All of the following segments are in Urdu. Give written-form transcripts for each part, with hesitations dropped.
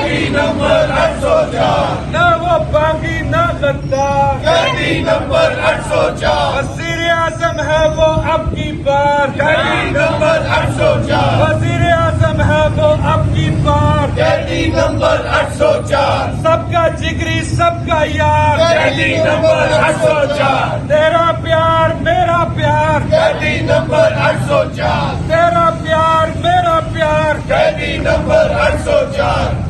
قیدی نمبر 804 نہ وہ باغی نہ غدار، قیدی نمبر 804 وزیر اعظم ہے وہ اب کی بار، قیدی نمبر 804 وزیر اعظم ہے وہ اب کی بار، قیدی نمبر 804 سب کا جگری سب کا یار، قیدی نمبر 804 تیرا پیار میرا پیار، قیدی نمبر 804 تیرا پیار میرا پیار، قیدی نمبر 804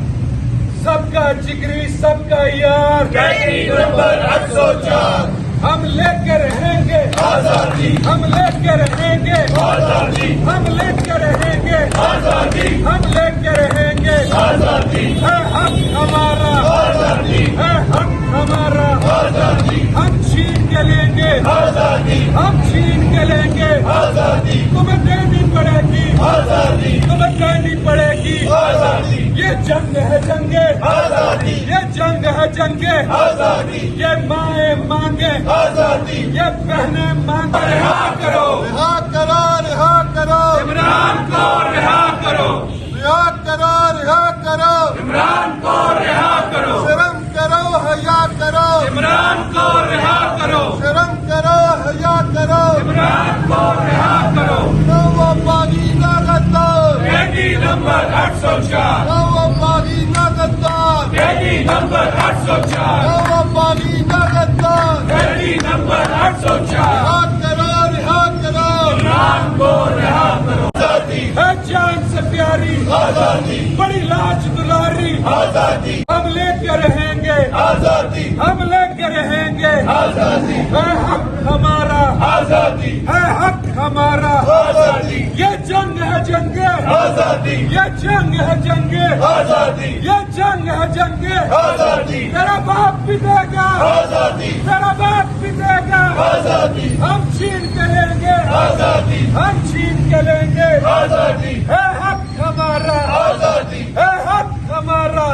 سب کا جگری سب کا یار، قیدی نمبر 804 ہم لے کے رہیں گے آزادی ہم لے کے رہیں گے آزادی ہم لے کے رہیں گے آزادی ہم لے کے رہیں گے، آزادی ہے حق ہمارا آزادی ہے حق ہمارا، آزادی ہم چھین کے لیں گے آزادی ہم چھین کے لیں گے، آزادی تمہیں دینی پڑے گی آزادی تمہیں دینی پڑے گی، آزادی یہ جنگ ہے جنگے آزادی یہ جنگ ہے جنگے، آزادی یہ مائیں مانگے آزادی یہ بہنیں مانگے، رہا کرو رہا کرو رہا کرو عمران کو رہا کرو رہا کرو رہا کرو، عمران کو رہا کرو شرم کرو حیا کرو عمران کو رہا کرو شرم کرو حیا کرو، عمران کو رہا کرو نہ وہ باغی نہ غدار، قیدی نمبر 804 نہ وہ باغی نہ غدار، قیدی نمبر 804 نہ وہ باغی نہ غدار، قیدی نمبر 804 رہا کرو رہا کرو، عمران کو رہا کرو آزادی ہے جان سے پیاری آزادی بڑی لاج دلاری، آزادی ہم لے کے رہیں گے آزادی ہم لے کے رہیں گے، آزادی ہے حق ہمارا آزادی ہے حق ہمارا، آزادی یہ جنگ ہے جنگے آزادی یہ جنگ ہے جنگے آزادی یہ جنگ ہے جنگے، آزادی تیرا باپ بھی دے گا آزادی تیرا باپ بھی دے گا، آزادی ہم چھین کے لیں گے آزادی ہم چھین کے لیں گے، آزادی ہے حق ہمارا آزادی ہے حق ہمارا،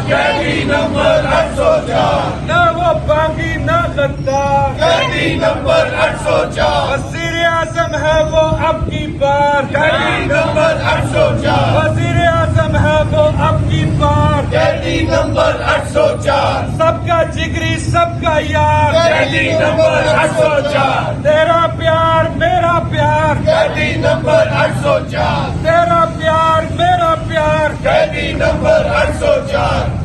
قیدی نمبر 804 نہ وہ باغی نہ غدار، قیدی نمبر 804 وزیر اعظم ہے وہ اب کی بار، قیدی نمبر 804 وزیر اعظم ہے وہ اب کی بار، قیدی نمبر 804 سب کا جگری سب کا یار، قیدی نمبر 804 تیرا پیار میرا پیار، قیدی نمبر 804 تیرا پیار میرا پیار، قیدی نمبر 804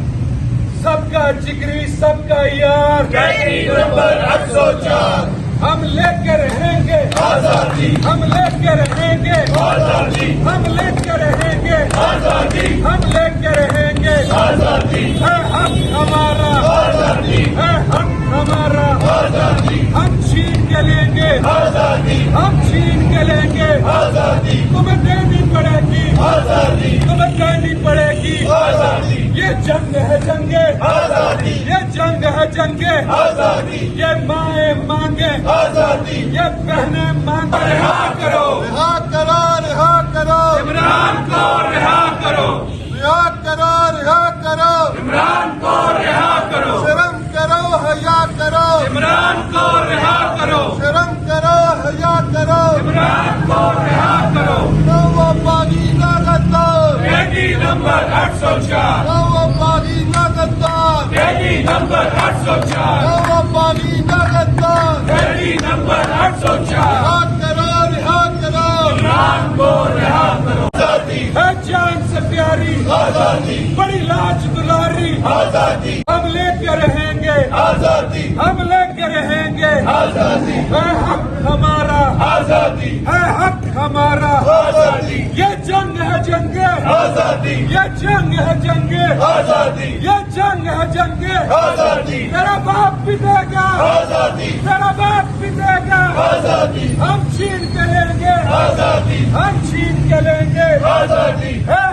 سب کا جگری سب کا یار، قیدی نمبر 804 ہم لے کے رہیں گے آزادی ہم لے کے رہیں گے آزادی ہم لے کے رہیں گے آزادی ہم لے کے رہیں گے، آزادی ہے حق ہمارا آزادی ہے حق ہمارا، آزادی ہم چھین کے لیں گے آزادی ہم چھین کے لیں گے، آزادی تمہیں دینی پڑے گی آزادی تمہیں دینی پڑے گی، آزادی یہ جنگ ہے جنگے آزادی یہ جنگ ہے جنگے، آزادی یہ مائیں مانگے آزادی یہ بہنیں مانگے، رہا کرو رہا کرو رہا کرو عمران کو رہا کرو رہا کرو رہا کرو، عمران کو رہا کرو شرم کرو حیا کرو عمران کو رہا کرو شرم کرو حیا کرو، عمران کو رہا کرو نہ وہ باغی نہ غدار، قیدی نمبر 804 نہ وہ باغی نہ غدار، قیدی نمبر 804 نہ وہ باغی نہ غدار، قیدی نمبر 804 رہا کرو رہا کرو، عمران کو رہا کرو آزادی ہے جان سے پیاری آزادی بڑی لاج دلاری، آزادی ہم لے کے رہیں گے آزادی ہم لے کے رہیں گے، آزادی ہے حق ہمارا آزادی ہے حق ہمارا، آزادی یہ جنگ ہے جنگے آزادی یہ جنگ ہے جنگے آزادی یہ جنگ ہے جنگے، آزادی تیرا باپ بھی دے گا آزادی تیرا باپ بھی دے گا، آزادی ہم چھین کے لیں گے آزادی ہم چھین کے لیں گے، آزادی ہے